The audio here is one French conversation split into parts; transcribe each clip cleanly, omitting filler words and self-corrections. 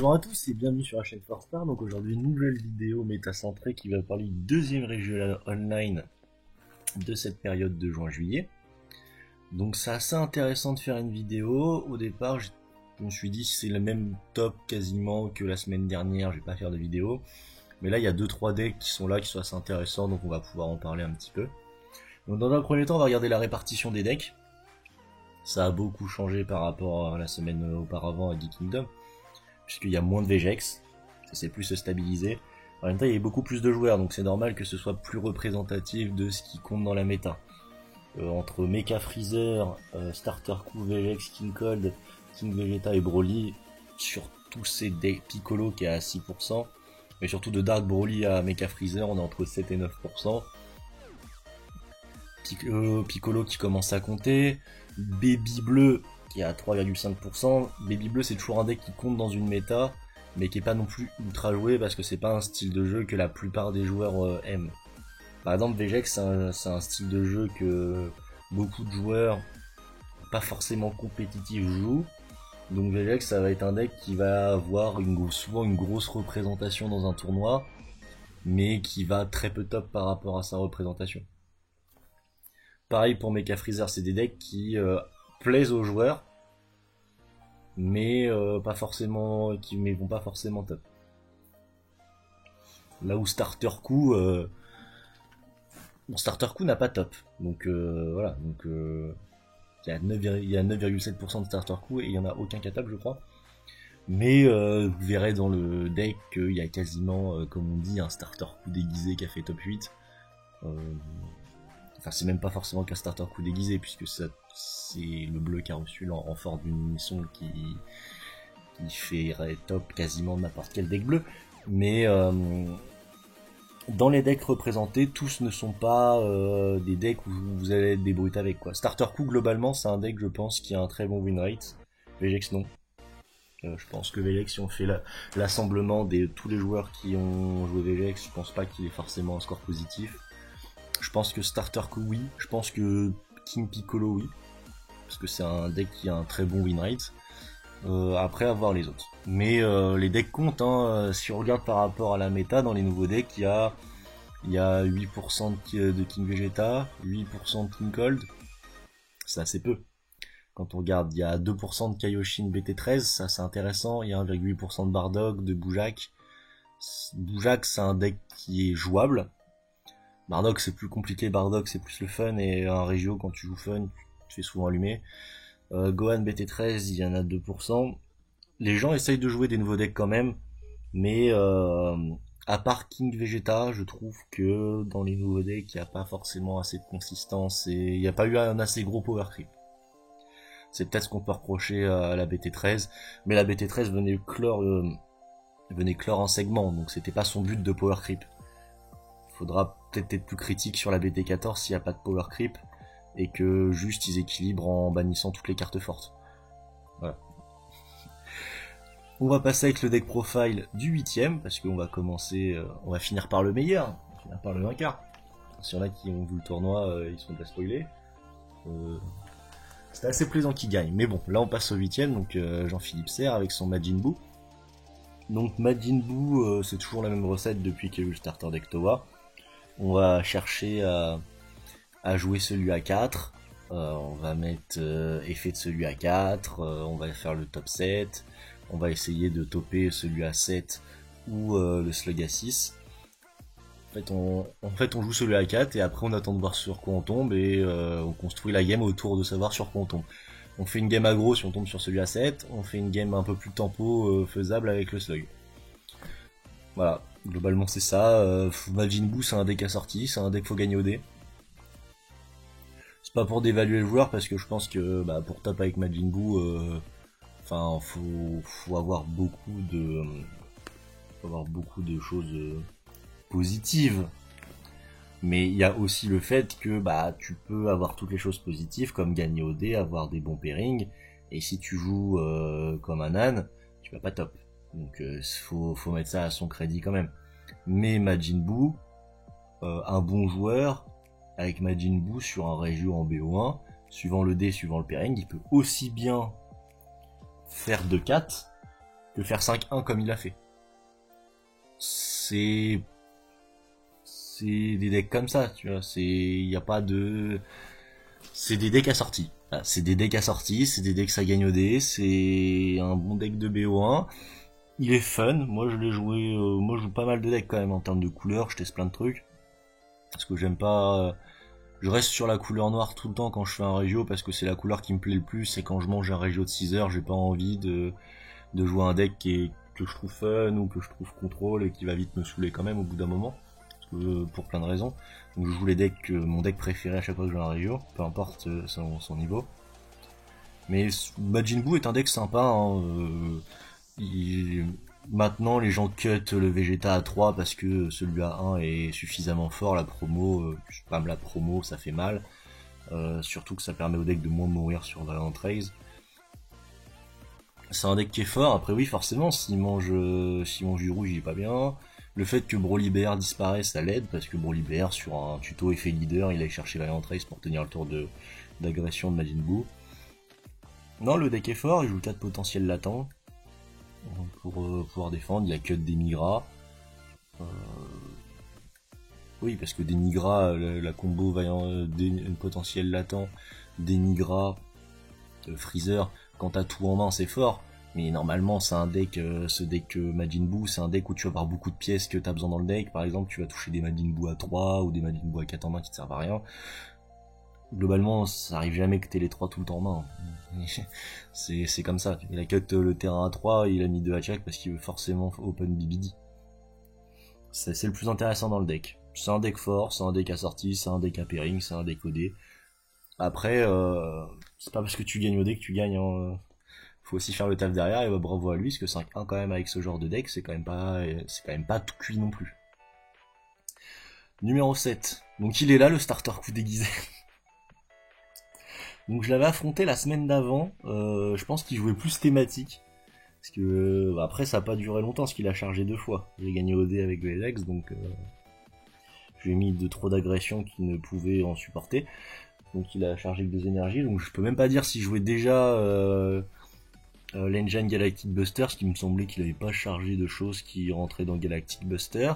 Bonjour à tous et bienvenue sur la chaîne Forstar. Donc aujourd'hui, nouvelle vidéo métacentrée qui va parler du deuxième régional online de cette période de juin-juillet. Donc c'est assez intéressant de faire une vidéo. Au départ, je me suis dit c'est le même top quasiment que la semaine dernière, je vais pas faire de vidéo. Mais là, il y a 2-3 decks qui sont là, qui sont assez intéressants, donc on va pouvoir en parler un petit peu. Donc dans un premier temps, on va regarder la répartition des decks. Ça a beaucoup changé par rapport à la semaine auparavant à Geek Kingdom, puisqu'il y a moins de VGX, ça s'est plus stabilisé. En même temps, il y a beaucoup plus de joueurs, donc c'est normal que ce soit plus représentatif de ce qui compte dans la méta. Entre Mecha Freezer, Starter Coup, VGX, King Cold, King Vegeta et Broly, sur tous ces decks, Piccolo qui est à 6%, mais surtout de Dark Broly à Mecha Freezer, on est entre 7 et 9%. Piccolo qui commence à compter, Baby Bleu qui est à 3,5%. Baby Bleu c'est toujours un deck qui compte dans une méta, mais qui est pas non plus ultra joué parce que c'est pas un style de jeu que la plupart des joueurs aiment. Par exemple VGX c'est un style de jeu que beaucoup de joueurs pas forcément compétitifs jouent. Donc VGX ça va être un deck qui va avoir souvent une grosse représentation dans un tournoi, mais qui va très peu top par rapport à sa représentation. Pareil pour Mecha Freezer, c'est des decks qui plaisent aux joueurs, mais pas forcément, mais vont pas forcément top. Là où Starter Coup, Starter Coup n'a pas top, donc voilà, donc il y a 9,7% de Starter Coup et il y en a aucun qui a top, je crois. Mais vous verrez dans le deck qu'il y a quasiment, comme on dit, un Starter Coup déguisé qui a fait top 8. Enfin, c'est même pas forcément qu'un Starter Coup déguisé, puisque c'est le bleu qui a reçu en renfort d'une mission qui ferait top quasiment n'importe quel deck bleu. Mais dans les decks représentés, tous ne sont pas des decks où vous allez être des brutes avec, quoi. Starter Coup, globalement, c'est un deck, je pense, qui a un très bon win rate. VGX, non. Je pense que VGX, si on fait l'assemblement de tous les joueurs qui ont joué VGX, je pense pas qu'il ait forcément un score positif. Je pense que Starter Coup, oui. Je pense que King Piccolo, oui. Parce que c'est un deck qui a un très bon win rate. Après, à voir les autres. Mais les decks comptent, hein. Si on regarde par rapport à la méta, dans les nouveaux decks, il y a 8% de King Vegeta, 8% de King Cold. C'est assez peu. Quand on regarde, il y a 2% de Kaioshin BT13, ça c'est intéressant. Il y a 1,8% de Bardock, de Boujak. Boujak, c'est un deck qui est jouable. Bardock c'est plus compliqué, Bardock c'est plus le fun, et un Régio quand tu joues fun, tu te fais souvent allumer. Gohan BT13, il y en a 2%. Les gens essayent de jouer des nouveaux decks quand même, mais à part King Vegeta, je trouve que dans les nouveaux decks, il n'y a pas forcément assez de consistance, et il n'y a pas eu un assez gros power creep. C'est peut-être ce qu'on peut reprocher à la BT13, mais la BT13 venait clore un segment, donc c'était pas son but de power creep. Faudra peut-être être plus critique sur la BT14 s'il n'y a pas de power creep, et que juste ils équilibrent en bannissant toutes les cartes fortes. Voilà. On va passer avec le deck profile du 8ème, parce qu'on va commencer, on va finir par le meilleur, on va finir par le vainqueur. S'il y en a qui ont vu le tournoi, ils sont pas spoilés. C'était assez plaisant qu'il gagne, mais bon, là on passe au 8ème, donc Jean-Philippe Serre avec son Majin Buu. Donc Majin Buu, c'est toujours la même recette depuis qu'il y a eu le starter deck Towa. On va chercher à jouer celui à 4, on va mettre effet de celui à 4, on va faire le top 7, on va essayer de topper celui à 7 ou le slug à 6. En fait, on joue celui à 4 et après on attend de voir sur quoi on tombe, et on construit la game autour de savoir sur quoi on tombe. On fait une game aggro si on tombe sur celui à 7, on fait une game un peu plus tempo faisable avec le slug. Voilà, globalement c'est ça. Majin Buu c'est un deck assorti, c'est un deck faut gagner au dé. C'est pas pour dévaluer le joueur, parce que je pense que pour top avec Majin Buu, enfin faut avoir beaucoup de choses positives. Mais il y a aussi le fait que tu peux avoir toutes les choses positives, comme gagner au dé, avoir des bons pairings, et si tu joues comme un âne, tu vas pas top. Donc faut mettre ça à son crédit quand même. Mais Majin Buu, un bon joueur, avec Majin Buu sur un Régio en BO1, suivant le dé, suivant le pairing, il peut aussi bien faire 2-4 que faire 5-1 comme il a fait. C'est des decks comme ça, tu vois, il y a pas de, c'est des decks assortis. Voilà, c'est des decks assortis, c'est des decks ça gagne au dé, c'est un bon deck de BO1. Il est fun, moi je l'ai joué, moi je joue pas mal de decks quand même en termes de couleurs, je teste plein de trucs. Parce que j'aime pas, je reste sur la couleur noire tout le temps quand je fais un régio parce que c'est la couleur qui me plaît le plus, et quand je mange un régio de 6 heures, j'ai pas envie de jouer un deck que je trouve fun ou que je trouve contrôle et qui va vite me saouler quand même au bout d'un moment. Pour plein de raisons. Donc je joue les decks, mon deck préféré à chaque fois que je joue un régio, peu importe son niveau. Mais Majin Buu est un deck sympa, hein, maintenant les gens cut le Vegeta à 3 parce que celui à 1 est suffisamment fort, la promo, spam la promo, ça fait mal. Surtout que ça permet au deck de moins mourir sur Valiant Raze. C'est un deck qui est fort, après oui forcément s'il mange du rouge il est pas bien. Le fait que Broly BR disparaisse, ça l'aide, parce que Broly BR, sur un tuto effet leader, il allait chercher Valiant Race pour tenir le tour d'agression de Majin Buu. Non, le deck est fort, il joue 4 potentiels latents pour pouvoir défendre, il y a cut des Migra. Oui, parce que des Migra, la combo Vaillant, potentiel latent, des Migra, Freezer, quand t'as tout en main, c'est fort. Mais normalement, c'est un deck, ce deck Majin Buu, c'est un deck où tu vas avoir beaucoup de pièces que t'as besoin dans le deck. Par exemple, tu vas toucher des Majin Buu à 3 ou des Majin Buu à 4 en main qui te servent à rien. Globalement, ça arrive jamais que t'aies les 3 tout le temps en main. C'est comme ça. Il a cut le terrain à 3, il a mis 2 à chaque parce qu'il veut forcément open BBD. C'est le plus intéressant dans le deck. C'est un deck fort, c'est un deck assorti, c'est un deck à pairing, c'est un deck OD. Après, c'est pas parce que tu gagnes OD que tu gagnes, hein. Faut aussi faire le taf derrière, et bah, bravo à lui, parce que 5-1 quand même avec ce genre de deck, c'est quand même pas tout cuit non plus. Numéro 7. Donc il est là, le starter coup déguisé. Donc je l'avais affronté la semaine d'avant, je pense qu'il jouait plus thématique. Parce que après ça a pas duré longtemps, parce qu'il a chargé 2 fois. J'ai gagné OD avec VLX, donc je lui ai mis de trop d'agression qu'il ne pouvait en supporter. Donc il a chargé que 2 énergies, donc je peux même pas dire s'il jouait déjà l'engine Galactic Buster, ce qui me semblait qu'il avait pas chargé de choses qui rentraient dans Galactic Buster.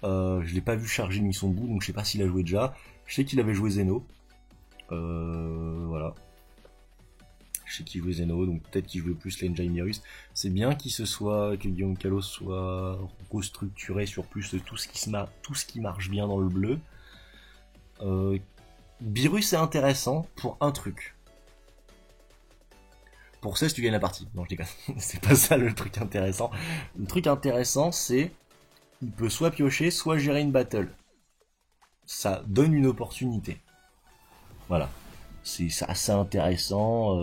Je l'ai pas vu charger ni son bout, donc je sais pas s'il a joué déjà. Je sais qu'il avait joué Zeno. Voilà. Je sais qu'il jouait Zeno, donc peut-être qu'il jouait plus l'engine Virus. C'est bien que Guillaume Kalos soit restructuré sur plus tout ce qui marche bien dans le bleu. Virus est intéressant pour un truc. Pour 16, tu gagnes la partie. Non, je déconne. C'est pas ça le truc intéressant. Le truc intéressant, c'est il peut soit piocher, soit gérer une battle. Ça donne une opportunité. Voilà. C'est assez intéressant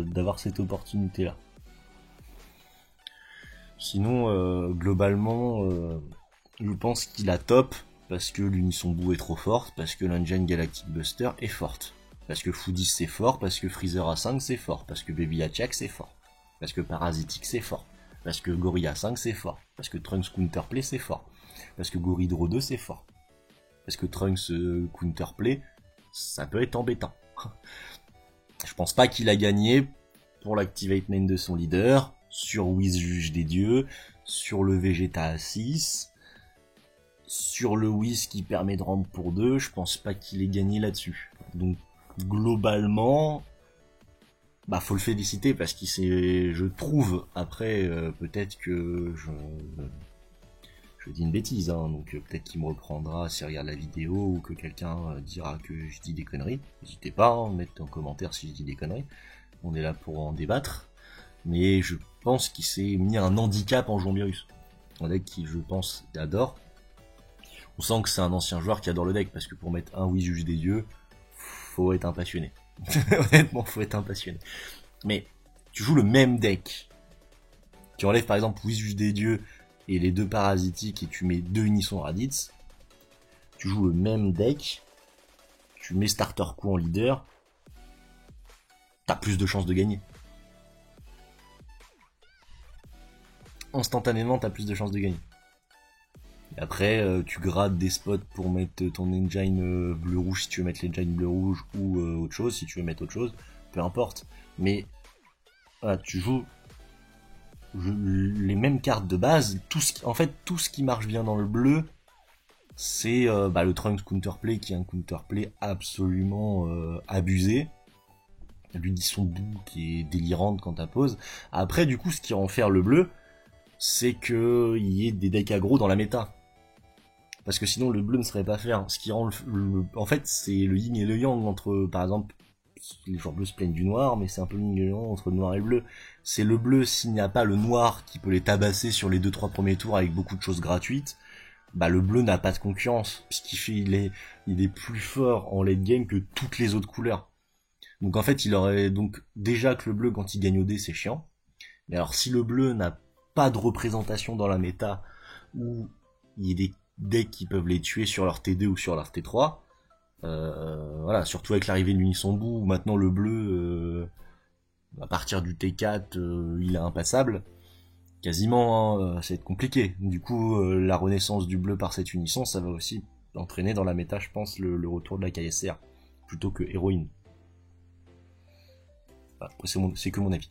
d'avoir cette opportunité-là. Sinon, globalement, je pense qu'il a top parce que l'Unisson Buu est trop forte, parce que l'engine Galactic Buster est forte. Parce que Foodis c'est fort, parce que Freezer A5 c'est fort, parce que Baby Hachak c'est fort, parce que Parasitic c'est fort, parce que Gorilla 5 c'est fort, parce que Trunks Counterplay c'est fort, parce que Goridro 2 c'est fort, parce que Trunks Counterplay ça peut être embêtant. Je pense pas qu'il a gagné pour l'activate main de son leader, sur Whis Juge des Dieux, sur le Vegeta à 6, sur le Whis qui permet de rampe pour 2, je pense pas qu'il ait gagné là-dessus. Donc globalement, bah faut le féliciter parce qu'il s'est, je trouve, après peut-être que je dis une bêtise, hein, donc peut-être qu'il me reprendra s'il regarde la vidéo ou que quelqu'un dira que je dis des conneries. N'hésitez pas à mettre en commentaire si je dis des conneries. On est là pour en débattre. Mais je pense qu'il s'est mis un handicap en jouant Virus. Un deck qui, je pense, adore. On sent que c'est un ancien joueur qui adore le deck parce que pour mettre un oui juge des dieux, faut être un passionné. Honnêtement, faut être un passionné. Mais tu joues le même deck. Tu enlèves par exemple oui juge des dieux et les 2 parasitiques et tu mets 2 Unisson Raditz. Tu joues le même deck. Tu mets starter coup en leader. T'as plus de chances de gagner. Instantanément, t'as plus de chances de gagner. Et après, tu grades des spots pour mettre ton engine bleu-rouge si tu veux mettre l'engine bleu-rouge ou autre chose, si tu veux mettre autre chose, peu importe. Mais voilà, tu joues les mêmes cartes de base, en fait tout ce qui marche bien dans le bleu, c'est le Trunks counterplay qui est un counterplay absolument abusé. L'unisson boue qui est délirante quand t'as pose. Après du coup ce qui rend faire le bleu, c'est que il y ait des decks aggro dans la méta. Parce que sinon le bleu ne serait pas faire. Ce qui rend en fait c'est le yin et le yang entre, par exemple, les joueurs bleus se plaignent du noir, mais c'est un peu le yin et le yang entre le noir et le bleu. C'est le bleu s'il n'y a pas le noir qui peut les tabasser sur les 2-3 premiers tours avec beaucoup de choses gratuites. Bah le bleu n'a pas de concurrence, puisqu'il il est plus fort en late game que toutes les autres couleurs. Donc en fait il aurait donc déjà que le bleu quand il gagne au dé c'est chiant. Mais alors si le bleu n'a pas de représentation dans la méta, où il y a des decks qui peuvent les tuer sur leur T2 ou sur leur T3, voilà, surtout avec l'arrivée de l'unisson boue, où maintenant le bleu, à partir du T4, il est impassable, quasiment, hein, ça va être compliqué. Du coup, la renaissance du bleu par cette unisson, ça va aussi entraîner dans la méta, je pense, le retour de la KSR, plutôt que héroïne. Après, c'est que mon avis.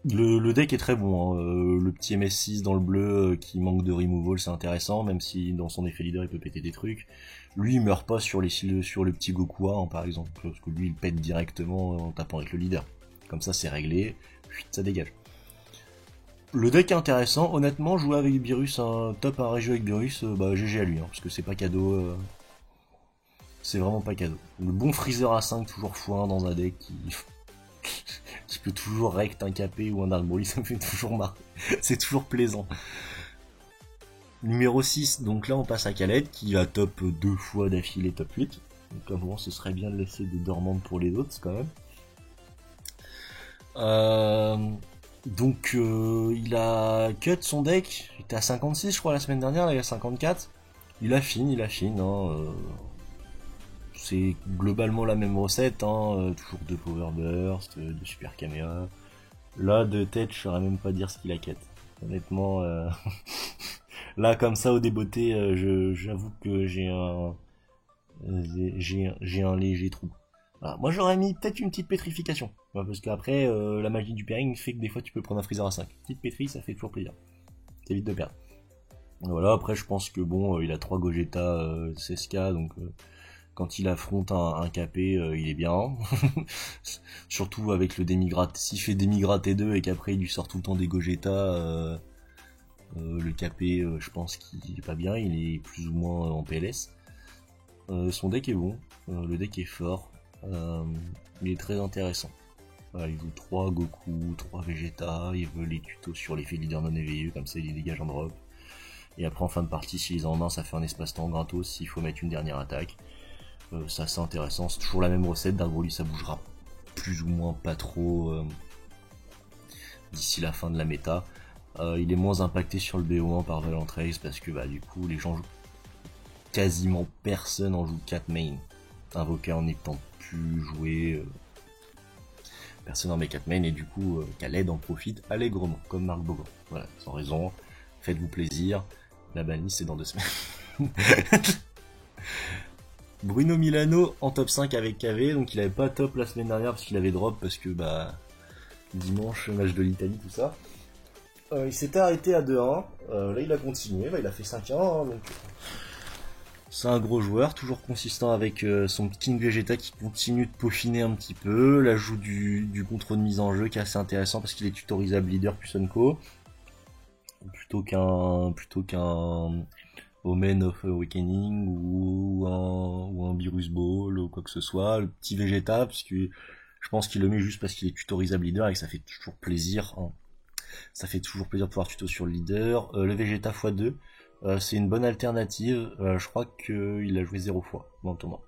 Le deck est très bon, hein. Le petit MS6 dans le bleu qui manque de removal, c'est intéressant, même si dans son effet leader il peut péter des trucs. Lui il meurt pas sur le petit Goku hein, par exemple, parce que lui il pète directement en tapant avec le leader. Comme ça c'est réglé, ça dégage. Le deck est intéressant, honnêtement jouer avec Beerus, un top un régio avec Beerus, GG à lui, hein, parce que c'est pas cadeau, c'est vraiment pas cadeau. Le bon Freezer à 5 toujours x1 dans un deck qui peut toujours rect un capé ou un Dark Broly, ça me fait toujours marrer. C'est toujours plaisant. Numéro 6, donc là on passe à Khaled, qui va top 2 fois d'affilée top 8. Donc à un moment ce serait bien de laisser des dormantes pour les autres quand même. Il a cut son deck, il était à 56 je crois la semaine dernière, là il est à 54. Il affine, hein, c'est globalement la même recette, hein, toujours 2 Power Burst, 2 Super Caméra. Là, de tête, je saurais même pas dire ce qu'il a quête. Honnêtement, là, comme ça, au débeauté, j'avoue que j'ai un léger trou. Voilà. Moi, j'aurais mis peut-être une petite pétrification. Parce qu'après, la magie du pairing fait que des fois, tu peux prendre un Freezer à 5. Petite pétri, ça fait toujours plaisir. T'évites de perdre. Voilà, après, je pense que bon, il a 3 Gogeta 16K, donc... quand il affronte un KP, il est bien. Surtout avec le démigrate. S'il fait démigrate 2 et qu'après il lui sort tout le temps des Gogeta, le KP, je pense qu'il est pas bien. Il est plus ou moins en PLS. Son deck est bon. Le deck est fort. Il est très intéressant. Voilà, il joue 3 Goku, 3 Vegeta. Il veut les tutos sur l'effet leader non éveillé. Comme ça, il les dégage en drop. Et après, en fin de partie, s'il les a en main, ça fait un espace-temps gratos. S'il faut mettre une dernière attaque. C'est assez intéressant, c'est toujours la même recette. Dark Broly ça bougera plus ou moins pas trop d'ici la fin de la méta. Il est moins impacté sur le BO1 par Valent Trace parce que du coup les gens jouent quasiment personne en joue 4 main. Invoquer en n'étant plus joué, personne en met 4 main et du coup Khaled en profite allègrement comme Marc Bogan. Voilà, sans raison, faites-vous plaisir, la banlise c'est dans 2 semaines. Bruno Milano en top 5 avec KV, donc il avait pas top la semaine dernière parce qu'il avait drop parce que dimanche, match de l'Italie, tout ça. Il s'était arrêté à 2-1, là il a continué, il a fait 5-1, donc c'est un gros joueur, toujours consistant avec son King Vegeta qui continue de peaufiner un petit peu, l'ajout du contrôle de mise en jeu qui est assez intéressant parce qu'il est tutorisable leader plus Sunko, plutôt qu'un Omen of Awakening ou un Beerus Ball ou quoi que ce soit, le petit Vegeta, parce que je pense qu'il le met juste parce qu'il est tutorisable leader et que ça fait toujours plaisir, hein. Ça fait toujours plaisir de pouvoir tuto sur le leader. Le Vegeta x2, c'est une bonne alternative, je crois qu'il a joué 0 fois dans le tournoi.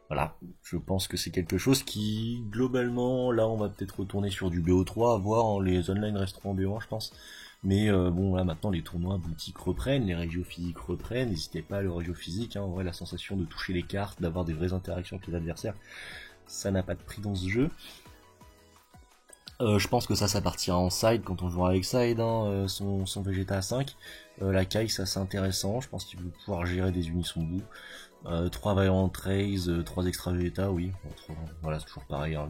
Voilà, je pense que c'est quelque chose qui, globalement, là on va peut-être retourner sur du BO3, à voir, hein, les online resteront en BO1 je pense. Mais là maintenant les tournois boutiques reprennent, les régios physiques reprennent, n'hésitez pas à le régio physique, hein, en vrai la sensation de toucher les cartes, d'avoir des vraies interactions avec les adversaires, ça n'a pas de prix dans ce jeu. Je pense que ça partira en side quand on jouera avec side, hein, son Vegeta à 5. La Kai c'est assez intéressant, je pense qu'il veut pouvoir gérer des unissons bout. 3 Violent Trace, 3 extra Vegeta, oui. Voilà, c'est toujours pareil, hein,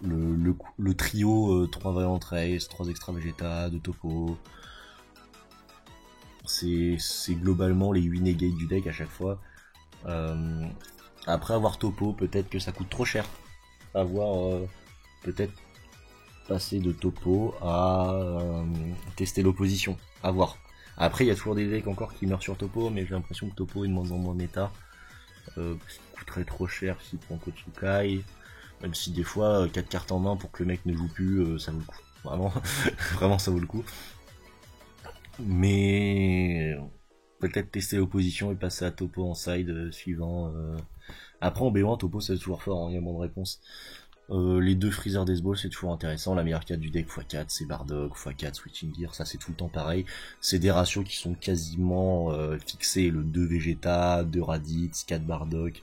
le trio 3 Valiant Race, 3 extra Vegeta, 2 Topo. C'est globalement les 8 negate du deck à chaque fois. Après avoir Topo, peut-être que ça coûte trop cher. Avoir peut-être passer de Topo à tester l'opposition. À voir. Après, il y a toujours des decks encore qui meurent sur Topo, mais j'ai l'impression que Topo est de moins en moins méta. Ça coûterait trop cher s'il prend Kotsukai. Même si des fois, 4 cartes en main pour que le mec ne joue plus, ça vaut le coup. Vraiment, vraiment ça vaut le coup. Mais peut-être tester l'opposition et passer à Topo en side suivant. Après en B1, Topo c'est toujours fort, hein, il y a moins de réponses. Les deux Freezer Death Ball c'est toujours intéressant, la meilleure carte du deck x4 c'est Bardock, x4 Switching Gear, ça c'est tout le temps pareil. C'est des ratios qui sont quasiment fixés, le 2 Vegeta, 2 Raditz, 4 Bardock,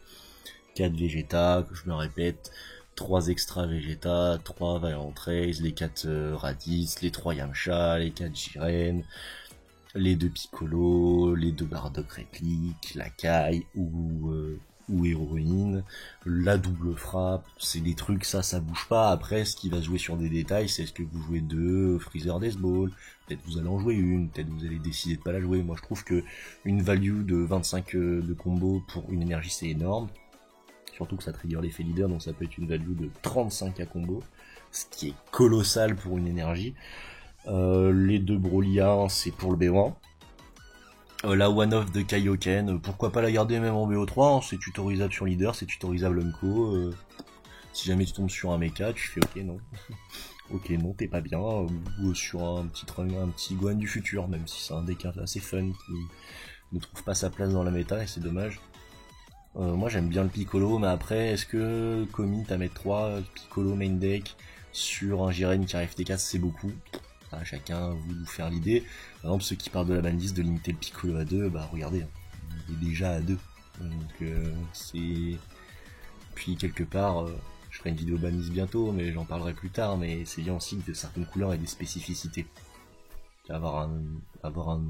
4 Vegeta, je me répète, 3 extra Vegeta, 3 Valiant Race, les 4 Raditz, les 3 Yamcha, les 4 Jiren, les 2 Piccolo, les 2 Bardock répliques, la Kai ou héroïne, la double frappe, c'est des trucs, ça bouge pas. Après, ce qui va se jouer sur des détails, c'est est-ce que vous jouez 2 Freezer Death Ball, peut-être vous allez en jouer une, peut-être vous allez décider de pas la jouer. Moi je trouve que une value de 25 de combo pour une énergie c'est énorme, surtout que ça trigger l'effet leader, donc ça peut être une value de 35 à combo, ce qui est colossal pour une énergie. Les 2 Broly c'est pour le B1. La one-off de Kaioken, pourquoi pas la garder même en BO3, hein, c'est tutorisable sur leader, c'est tutorisable Unco, si jamais tu tombes sur un mecha, tu fais ok non, ok non t'es pas bien, ou sur un petit Gohan du futur, même si c'est un deck assez fun qui ne trouve pas sa place dans la méta et c'est dommage. Moi j'aime bien le Piccolo, mais après est-ce que commit à mettre 3 Piccolo main deck sur un Jiren qui arrive T4 c'est beaucoup. Chacun vous faire l'idée. Par exemple, ceux qui parlent de la banlist de limiter le Piccolo à 2, bah regardez, il est déjà à 2. Donc c'est... Puis quelque part, je ferai une vidéo banlist bientôt, mais j'en parlerai plus tard, mais c'est bien aussi que certaines couleurs aient des spécificités. Avoir un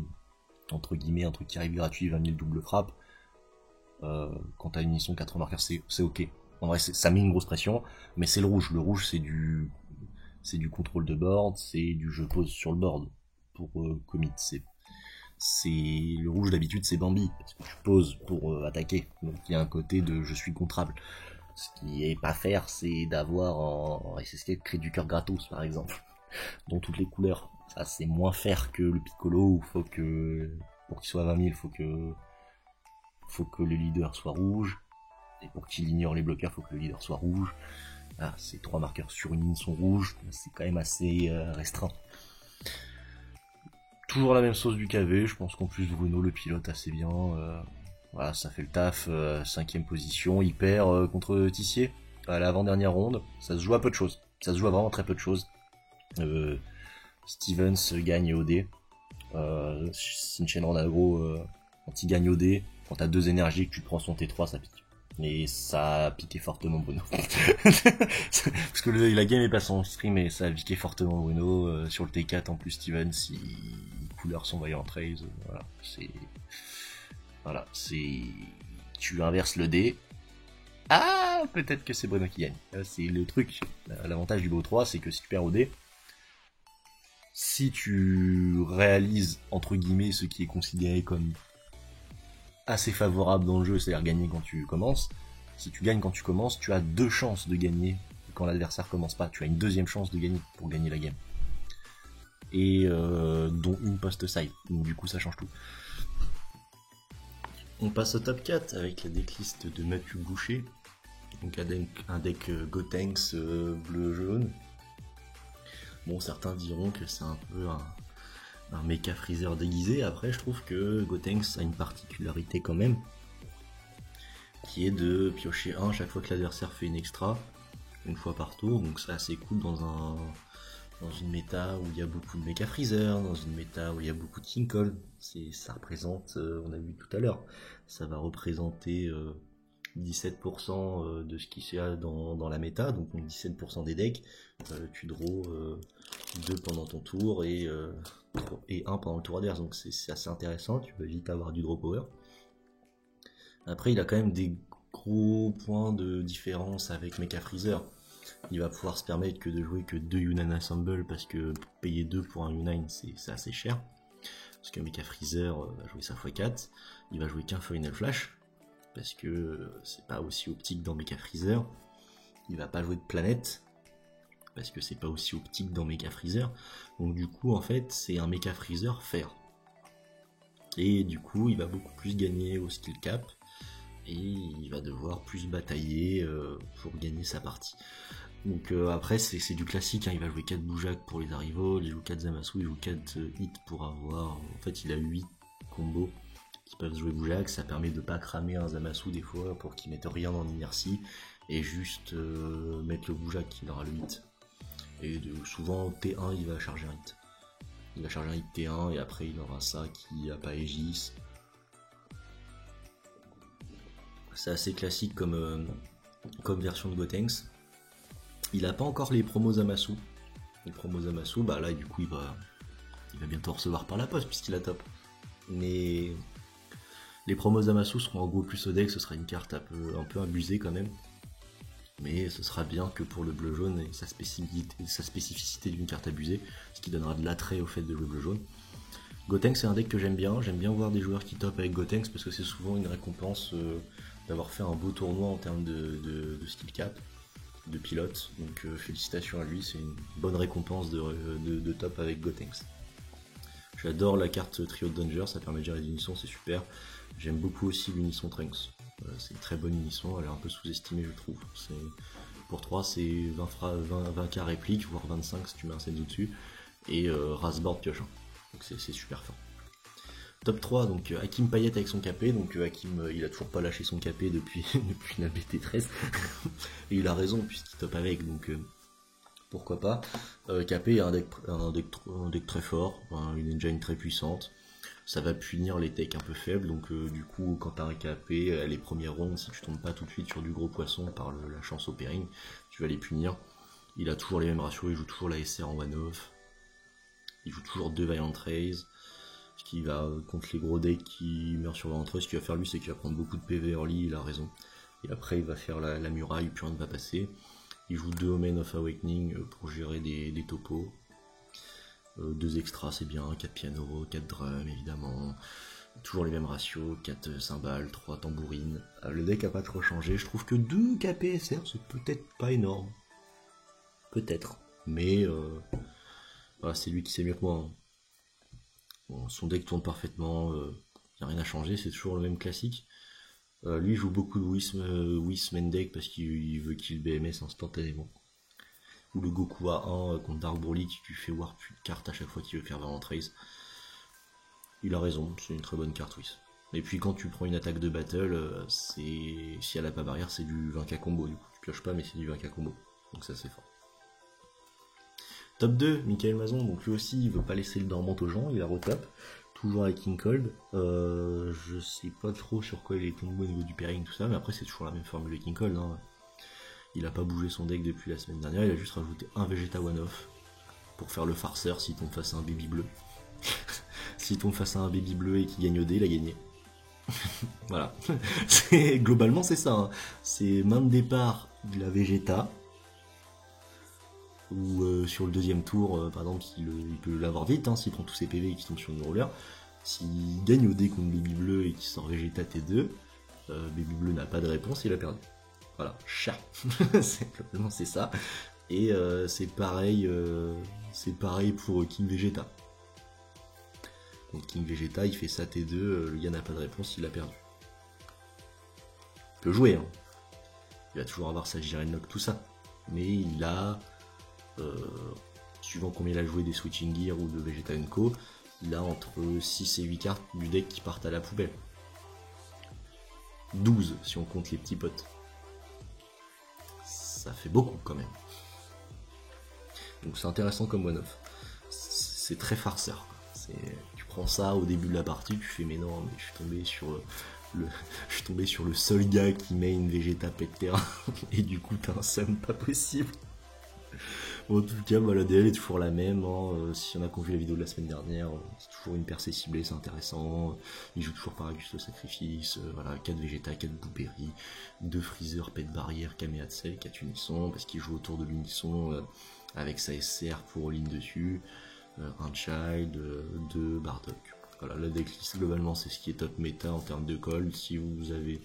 entre guillemets, un truc qui arrive gratuit, 20 000 double frappe, quand t'as une mission 4 marqueurs, c'est ok. En vrai, ça met une grosse pression, mais c'est le rouge. Le rouge, c'est du contrôle de board, c'est du je pose sur le board pour commit. C'est le rouge d'habitude c'est Bambi parce que tu poses pour attaquer. Donc il y a un côté de je suis contrable. Ce qui est pas faire, c'est d'avoir en SSK créer du cœur gratos par exemple, dans toutes les couleurs. Ça c'est moins faire que le Piccolo où faut que pour qu'il soit à 20 000, faut que le leader soit rouge. Et pour qu'il ignore les bloqueurs, faut que le leader soit rouge. Ah, ces 3 marqueurs sur une ligne sont rouges, c'est quand même assez restreint. Toujours la même sauce du KV, je pense qu'en plus Bruno le pilote assez bien. Voilà, ça fait le taf, 5ème position, il perd contre Tissier à l'avant-dernière ronde. Ça se joue à peu de choses, ça se joue à vraiment très peu de choses. Stevens gagne OD, Shinchen Renagro quand il gagne OD, quand t'as 2 énergies que tu te prends son T3 ça pique. Et ça a piqué fortement Bruno. Parce que la game est passée en stream et ça a piqué fortement Bruno. Sur le T4 en plus Stevens, couleurs sont Valiant Race. Voilà, c'est... Tu inverses le dé. Ah, peut-être que c'est Bruno qui gagne. C'est le truc. L'avantage du BO3, c'est que si tu perds au dé, si tu réalises, entre guillemets, ce qui est considéré comme assez favorable dans le jeu, c'est-à-dire gagner quand tu commences. Si tu gagnes quand tu commences, tu as 2 chances de gagner quand l'adversaire commence pas. Tu as une 2ème chance de gagner pour gagner la game. Et dont une post-side. Donc du coup ça change tout. On passe au top 4 avec la decklist de Mathieu Boucher. Donc un deck Gotenks bleu-jaune. Bon, certains diront que c'est un peu un mecha freezer déguisé. Après, je trouve que Gotenks a une particularité quand même, qui est de piocher 1 chaque fois que l'adversaire fait une extra, une fois par tour. Donc c'est assez cool dans une méta où il y a beaucoup de mecha freezer, dans une méta où il y a beaucoup de King Cole. Ça représente, on a vu tout à l'heure, ça va représenter 17% de ce qui se a dans la méta, donc 17% des decks. Tu draw 2 pendant ton tour et 1 pendant le tour adverse, donc c'est assez intéressant, tu peux vite avoir du draw power. Après il a quand même des gros points de différence avec Mecha Freezer. Il va pouvoir se permettre que de jouer que 2 Yunnan Assemble parce que payer 2 pour un Yunnan c'est assez cher. Parce que Mecha Freezer va jouer sa x4, il va jouer qu'un Final Flash, parce que c'est pas aussi optique dans Mecha Freezer. Il va pas jouer de planète, parce que c'est pas aussi optique dans Mecha Freezer. Donc du coup en fait c'est un Mecha Freezer fer. Et du coup il va beaucoup plus gagner au skill cap, et il va devoir plus batailler pour gagner sa partie. Donc après c'est du classique, hein. Il va jouer 4 Boujak pour les arrivals, il joue 4 Zamasu, il joue 4 hits pour avoir... En fait il a 8 combos qui peuvent jouer Boujak, ça permet de pas cramer un Zamasu des fois pour qu'il mette rien en inertie, et juste mettre le Boujak qui aura le hit. Et souvent T1 il va charger un hit. Il va charger un hit T1 et après il aura ça qui a pas Aegis. C'est assez classique comme version de Gotenks. Il a pas encore les promos Zamasu. Les promos Zamasu, bah là du coup il va bientôt recevoir par la poste puisqu'il a top. Mais les promos Zamasu seront en gros plus au deck, ce sera une carte un peu abusée quand même. Mais ce sera bien que pour le bleu-jaune et sa spécificité d'une carte abusée, ce qui donnera de l'attrait au fait de jouer bleu-jaune. Gotenks c'est un deck que j'aime bien voir des joueurs qui top avec Gotenks parce que c'est souvent une récompense d'avoir fait un beau tournoi en termes de skill cap, de pilote, donc félicitations à lui, c'est une bonne récompense de top avec Gotenks. J'adore la carte Trio de Danger, ça permet de gérer des unissons, c'est super. J'aime beaucoup aussi l'unisson Trunks, c'est une très bonne unisson, elle est un peu sous-estimée je trouve. Pour 3 c'est 20k réplique, voire 25 si tu mets un Senzu dessus, et Rasboard pioche 1, donc c'est super fort. Top 3, donc Hakim Payet avec son KP, donc Hakim il a toujours pas lâché son KP depuis la BT13, et il a raison puisqu'il top avec, donc pourquoi pas. KP est un deck très fort, une engine très puissante, ça va punir les techs un peu faibles, donc du coup quand t'as un KP, les premières rondes, si tu tombes pas tout de suite sur du gros poisson par la chance au pairing, tu vas les punir. Il a toujours les mêmes ratios, il joue toujours la SR en one-off, il joue toujours 2 Valiant Rays. Ce qui va contre les gros decks qui meurent sur l'entrée, ce qu'il va faire lui c'est qu'il va prendre beaucoup de PV early, il a raison. Et après il va faire la muraille, plus rien ne va passer. Il joue 2 Omen of Awakening pour gérer des topos. 2 extras c'est bien, 4 pianos, 4 drums évidemment. Toujours les mêmes ratios, 4 cymbales, 3 tambourines. Le deck a pas trop changé, je trouve que 2 KPSR c'est peut-être pas énorme. Peut-être. Mais voilà, c'est lui qui sait mieux que moi. Hein. Bon, son deck tourne parfaitement, y a rien à changer, c'est toujours le même classique. Lui il joue beaucoup de Whis main deck parce qu'il veut kill BMS instantanément. Ou le Goku A1 contre Dark Broly qui lui fait warp une carte à chaque fois qu'il veut faire Valiant Rays. Il a raison, c'est une très bonne carte Whis. Et puis quand tu prends une attaque de battle, si elle a pas barrière c'est du 20k combo du coup. Tu pioches pas mais c'est du 20k combo. Donc ça c'est fort. Top 2, Michael Mazon, donc lui aussi il veut pas laisser le dormant aux gens, il a retop, toujours avec King Cold, je sais pas trop sur quoi il est tombé au niveau du pairing tout ça, mais après c'est toujours la même formule de King Cold, hein. Il a pas bougé son deck depuis la semaine dernière, il a juste rajouté un Vegeta one-off, pour faire le farceur s'il tombe face à un baby bleu. S'il tombe face à un baby bleu et qu'il gagne au dé, il a gagné. Voilà, globalement c'est ça, hein. C'est main de départ de la Vegeta, ou sur le deuxième tour, par exemple, il peut l'avoir vite, hein, s'il prend tous ses PV et qu'il tombe sur une roller. S'il gagne au dé contre Baby Bleu et qu'il sort Vegeta T2, Baby Bleu n'a pas de réponse, il a perdu. Voilà, chat. c'est ça. Et c'est pareil pour King Vegeta. Donc King Vegeta, il fait sa T2, le gars n'a pas de réponse, il a perdu. Il peut jouer, hein. Il va toujours avoir sa Jiren Lock, tout ça. Mais il a... suivant combien il a joué des Switching Gear ou de Vegeta Co, il a entre 6 et 8 cartes du deck qui partent à la poubelle. 12 si on compte les petits potes. Ça fait beaucoup quand même. Donc c'est intéressant comme one-off. C'est très farceur. Tu prends ça au début de la partie, tu fais mais non, mais je suis tombé sur le seul gars qui met une Vegeta pet terrain et du coup t'as un sum pas possible. Bon, en tout cas, bah, la DL est toujours la même. Hein. S'il y en a qui ont vu la vidéo de la semaine dernière, c'est toujours une percée ciblée, c'est intéressant. Il joue toujours par Auguste Sacrifice. Voilà, 4 Vegeta, 4 Blueberry, 2 Freezer, Pet Barrière, Kamehatsel, 4 Unisson, parce qu'il joue autour de l'Unisson avec sa SCR pour all-in dessus. Un Child, 2 Bardock. Voilà, la decklist globalement c'est ce qui est top méta en termes de call. Si vous avez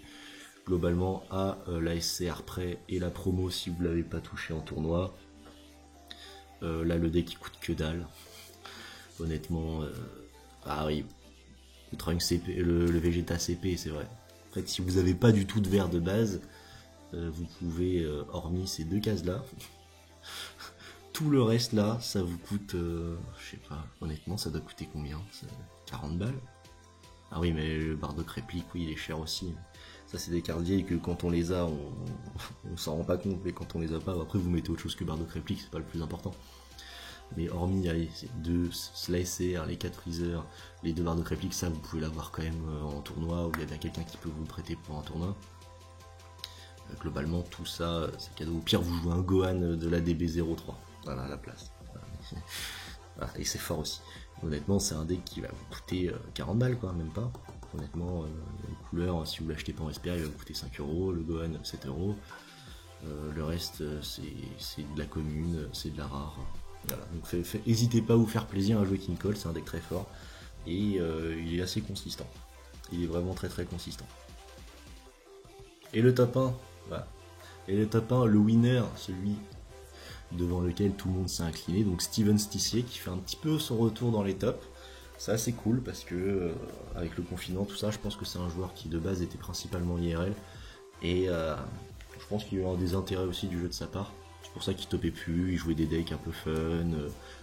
globalement à la SCR près et la promo si vous l'avez pas touché en tournoi. Là le deck il coûte que dalle. Honnêtement, ah oui, le Trunks CP, le Vegeta CP c'est vrai. En fait si vous avez pas du tout de vert de base, vous pouvez, hormis ces 2 cases là, tout le reste là, ça vous coûte, je sais pas, honnêtement ça doit coûter combien? 40 balles? Ah oui mais le Bardock réplique, oui il est cher aussi. Ça c'est des cartes vieilles que quand on les a, on s'en rend pas compte, mais quand on les a pas, après vous mettez autre chose que Bardock réplique, c'est pas le plus important. Mais hormis allez, ces 2 Slicer, les 4 Freezer, les 2 Bardock réplique, ça vous pouvez l'avoir quand même en tournoi, ou il y a bien quelqu'un qui peut vous le prêter pour un tournoi. Globalement tout ça c'est cadeau. Au pire vous jouez un Gohan de la DB03, voilà à la place. Voilà, et c'est fort aussi. Honnêtement c'est un deck qui va vous coûter 40 balles quoi, même pas. Honnêtement, les couleurs, si vous l'achetez pas en SPA, il va vous coûter 5 euros, le Gohan 7 euros. Le reste, c'est de la commune, c'est de la rare. Voilà. Donc n'hésitez pas à vous faire plaisir à jouer King Cole, c'est un deck très fort. Et il est assez consistant. Il est vraiment très très consistant. Et le top 1, voilà. Et le top 1, le winner, celui devant lequel tout le monde s'est incliné, donc Steven Stissier qui fait un petit peu son retour dans les tops. C'est assez cool parce que avec le confinement, tout ça, je pense que c'est un joueur qui de base était principalement IRL et je pense qu'il y a eu des intérêts aussi du jeu de sa part. C'est pour ça qu'il topait plus, il jouait des decks un peu fun,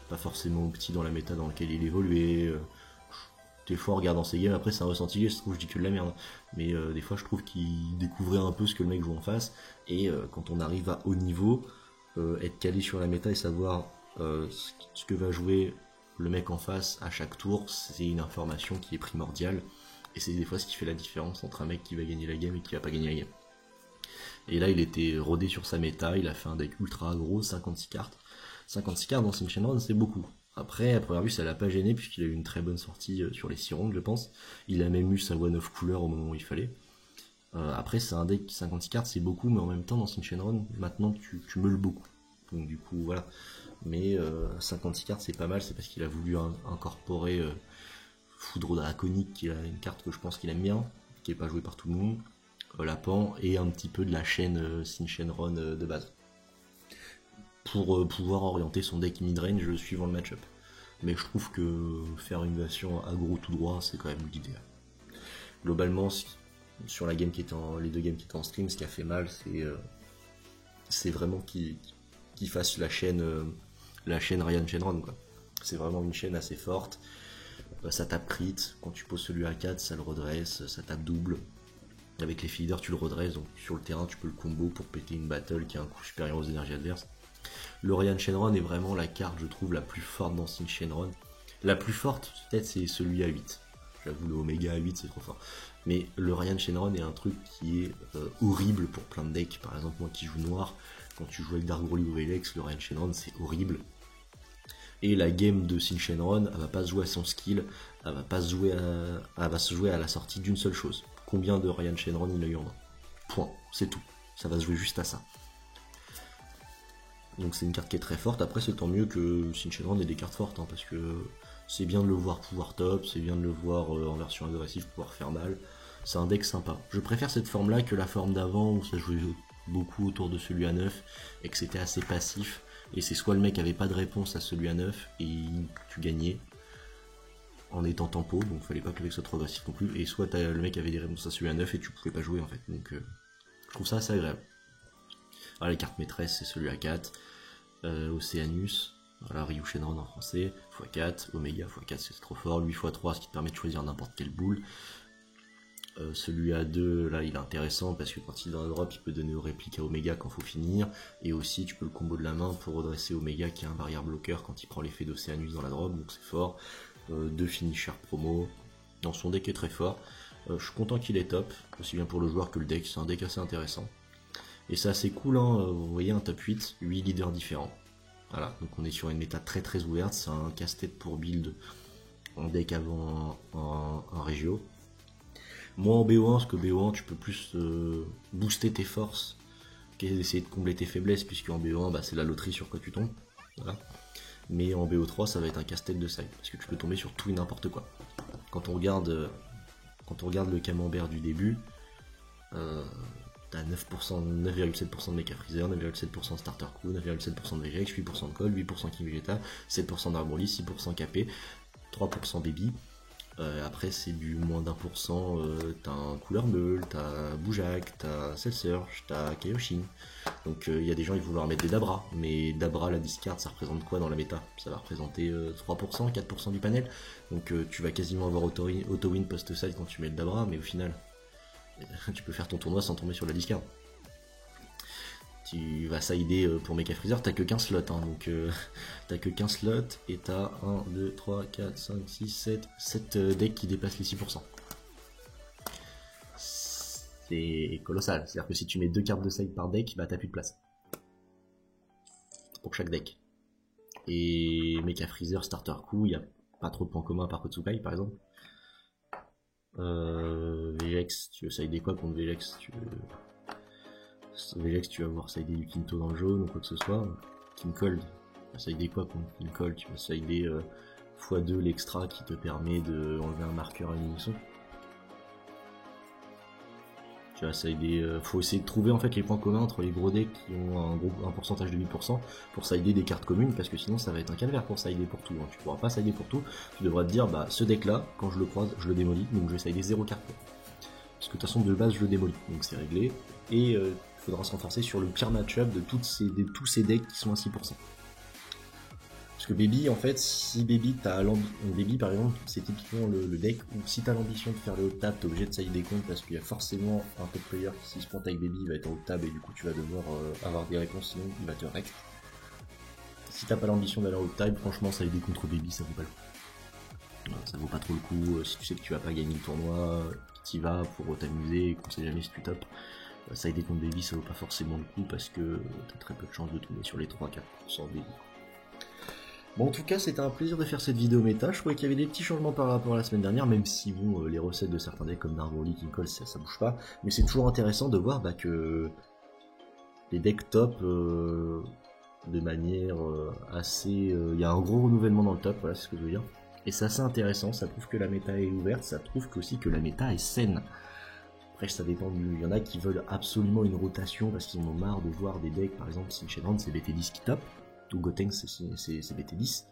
pas forcément petit dans la méta dans laquelle il évoluait. Des fois en regardant ses games, après c'est un ressenti, je trouve je dis que de la merde, mais des fois je trouve qu'il découvrait un peu ce que le mec joue en face et quand on arrive à haut niveau, être calé sur la méta et savoir ce que va jouer le mec en face à chaque tour, c'est une information qui est primordiale et c'est des fois ce qui fait la différence entre un mec qui va gagner la game et qui va pas gagner la game. Et là il était rodé sur sa méta, il a fait un deck ultra gros, 56 cartes. 56 cartes dans Sin Shenron c'est beaucoup. Après, à première vue, ça l'a pas gêné puisqu'il a eu une très bonne sortie sur les 6 rondes, je pense. Il a même eu sa one of couleur au moment où il fallait. Après, c'est un deck 56 cartes, c'est beaucoup, mais en même temps, dans Sin Shenron, maintenant, tu meules beaucoup. Donc du coup, voilà. Mais 56 cartes, c'est pas mal, c'est parce qu'il a voulu incorporer Foudre Draconique, qui est une carte que je pense qu'il aime bien, qui est pas jouée par tout le monde, Lapan, et un petit peu de la chaîne Sin Shenron de base. Pour pouvoir orienter son deck mid-range suivant le match-up. Mais je trouve que faire une version aggro tout droit, c'est quand même l'idéal. Globalement, sur la game qui était les 2 games qui étaient en stream, ce qui a fait mal, c'est vraiment qu'il fasse la chaîne Ryan Shenron, quoi. C'est vraiment une chaîne assez forte. Ça tape crit, quand tu poses celui à 4, ça le redresse, ça tape double. Avec les feeders, tu le redresses, donc sur le terrain, tu peux le combo pour péter une battle qui a un coût supérieur aux énergies adverses. Le Ryan Shenron est vraiment la carte, je trouve, la plus forte dans Sin Shenron. La plus forte, peut-être, c'est celui à 8. J'avoue, le Omega à 8, c'est trop fort. Mais le Ryan Shenron est un truc qui est horrible pour plein de decks. Par exemple, moi qui joue noir, quand tu joues avec Dark Broly ou Velex, le Ryan Shenron, c'est horrible. Et la game de Sin Shenron, elle va pas se jouer à son skill, elle va se jouer à la sortie d'une seule chose. Combien de Ryan Shenron il a eu en main. Point, c'est tout. Ça va se jouer juste à ça. Donc c'est une carte qui est très forte. Après c'est tant mieux que Sin Shenron ait des cartes fortes, hein, parce que c'est bien de le voir pouvoir top, c'est bien de le voir en version agressive pouvoir faire mal. C'est un deck sympa. Je préfère cette forme là que la forme d'avant où ça jouait beaucoup autour de celui à 9 et que c'était assez passif. Et c'est soit le mec avait pas de réponse à celui à 9 et tu gagnais en étant tempo, donc fallait pas que le mec soit trop agressif non plus, et soit le mec avait des réponses à celui à 9 et tu pouvais pas jouer en fait. Donc je trouve ça assez agréable. Alors les cartes maîtresses c'est celui à 4, Océanus, voilà, Ryu Shenron en français, x4, Omega x4 c'est trop fort, lui x3 ce qui te permet de choisir n'importe quelle boule. Celui à 2 là il est intéressant parce que quand il est dans la drop il peut donner aux répliques à Omega quand il faut finir, et aussi tu peux le combo de la main pour redresser Omega qui a un barrière bloqueur quand il prend l'effet d'Océanus dans la drop, donc c'est fort. 2 finishers promo, dans son deck est très fort. Je suis content qu'il est top, aussi bien pour le joueur que le deck, c'est un deck assez intéressant. Et c'est assez cool, hein, vous voyez un top 8, 8 leaders différents. Voilà, donc on est sur une méta très très ouverte, c'est un casse-tête pour build en deck avant un régio. Moins en BO1, parce que BO1 tu peux plus booster tes forces qu'essayer de combler tes faiblesses, puisque en BO1 bah, c'est la loterie sur quoi tu tombes. Voilà. Mais en BO3 ça va être un casse-tête de side, parce que tu peux tomber sur tout et n'importe quoi. Quand on regarde le camembert du début, t'as 9,7% de Mecha Freezer, 9,7% de Starter Crew, 9,7% de VGX, 8% de Cold, 8% King Vegeta, 7% d'Arbroly, 6% KP, 3% Baby. Après c'est du moins d'1%, t'as un Cooler Meul, t'as Boujak, t'as Cell Surge, t'as Kaioshin. Donc il y a des gens qui vont vouloir mettre des Dabra, mais Dabra la discard ça représente quoi dans la méta? Ça va représenter 3%, 4% du panel. Donc tu vas quasiment avoir auto-win post-side quand tu mets le Dabra, mais au final tu peux faire ton tournoi sans tomber sur la discard. Tu vas sider pour Mecha Freezer, t'as que 15 slots, hein, donc t'as que 15 slots et t'as 1, 2, 3, 4, 5, 6, 7 decks qui dépassent les 6%. C'est colossal, c'est-à-dire que si tu mets 2 cartes de side par deck, bah t'as plus de place. Pour chaque deck. Et Mecha Freezer, Starter Coup, il n'y a pas trop de points communs par Kotsukai par exemple. Vegex, tu veux sider quoi contre Vegex? Vegex, tu vas voir sider du Kinto dans le jaune ou quoi que ce soit. King Cold, tu vas sider quoi contre King Cold? Tu vas sider x2 l'extra qui te permet de enlever un marqueur à l'unisson. Tu vas sider, faut essayer de trouver en fait les points communs entre les gros decks qui ont un pourcentage de 8% pour sider des cartes communes, parce que sinon ça va être un calvaire pour sider pour tout, hein. Tu pourras pas sider pour tout, tu devras te dire bah ce deck là, quand je le croise, je le démolis, donc je vais sider 0 carte. Parce que de toute façon de base je le démolis, donc c'est réglé, et il faudra se renforcer sur le pire match-up de tous ces decks qui sont à 6%. Parce que Baby, en fait, si Baby, Baby par exemple, c'est typiquement le deck où si t'as l'ambition de faire le hot tab, t'es obligé de side des comptes parce qu'il y a forcément un top player qui, s'il se pointe avec Baby, il va être en hot tab et du coup tu vas devoir avoir des réponses, sinon il va te rect. Si t'as pas l'ambition d'aller en hot tab, franchement, side des contre Baby, ça vaut pas le coup. Ça vaut pas trop le coup. Si tu sais que tu vas pas gagner le tournoi, t'y vas pour t'amuser, qu'on sait jamais si tu top. Side des contre Baby, ça vaut pas forcément le coup parce que t'as très peu de chances de tomber sur les 3-4% Baby. Bon, en tout cas, c'était un plaisir de faire cette vidéo méta. Je trouvais qu'il y avait des petits changements par rapport à la semaine dernière, même si bon, les recettes de certains decks comme Narboli, King Cole, ça bouge pas. Mais c'est toujours intéressant de voir que les decks top, de manière assez... Il y a un gros renouvellement dans le top, voilà, c'est ce que je veux dire. Et c'est assez intéressant, ça prouve que la méta est ouverte, ça prouve aussi que la méta est saine. Après, ça dépend il y en a qui veulent absolument une rotation parce qu'ils en ont marre de voir des decks, par exemple, si Shenron, c'est BT10 qui top. Tout Gotenks c'est BT10.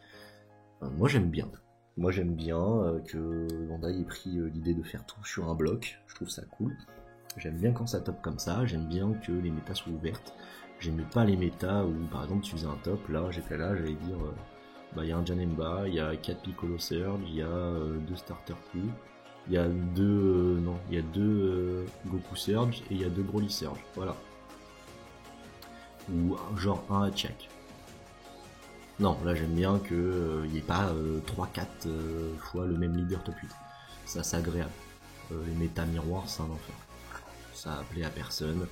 Moi j'aime bien. Moi j'aime bien que Bandai ait pris l'idée de faire tout sur un bloc. Je trouve ça cool. J'aime bien quand ça top comme ça. J'aime bien que les métas soient ouvertes. J'aime pas les métas où par exemple tu faisais un top. Là j'allais dire il y a un Janemba, il y a 4 Piccolo Surge, il y a 2 Starter Crew, il y a 2 Goku Surge et il y a 2 Broly Surge. Voilà. Ou genre un Hatchak. Non, là j'aime bien qu'il n'y ait pas 3-4 fois le même leader top 8. Ça c'est agréable. Les méta miroirs c'est un enfer. Ça plaît à personne.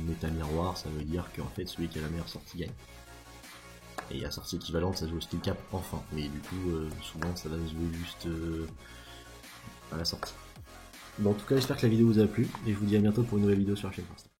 Méta miroir ça veut dire qu'en fait celui qui a la meilleure sortie gagne. Et la sortie équivalente ça se joue au skill cap enfin. Mais du coup souvent ça va se jouer juste à la sortie. Bon, en tout cas j'espère que la vidéo vous a plu. Et je vous dis à bientôt pour une nouvelle vidéo sur la chaîne.